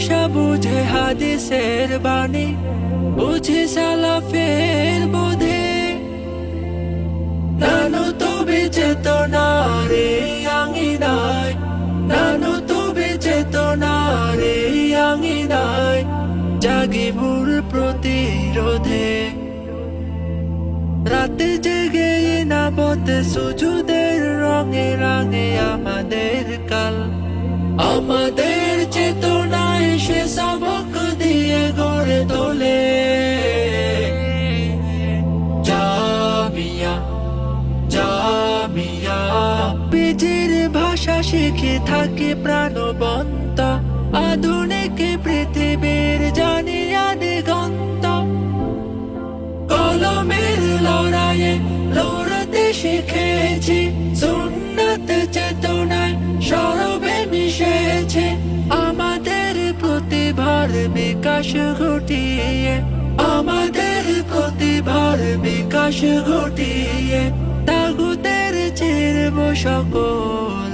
ভাষা বুঝে হাদিসের বাণী, বুঝে সালাফের বোধে। নানু তবে চেতনার এই আঙিনায়, নানু তবে চেতনার এই আঙিনায়, জাগি ভুল প্রতিরোধে। রাতে জেগে নাবতে সুজুদের রঙে রঙে আমাদের কাল, আমাদের চেতনায় সে সবক দিয়ে গড়ে তোলে জামিয়া। জামিয়া বীজের ভাষা শিখে থাকে প্রাণবন্ত, আধুনিক পৃথিবীর জানিয়া দিগন্ত। কলমের লড়াইয়ে লড়তে শিখেছি, সুন্নাত চেতনায় সরবে মিশেছে। আমাদের প্রতিভার বিকাশ ঘটিয়ে, আমাদের প্রতিভার বিকাশ ঘটিয়ে, তাগুতের চিরব সকল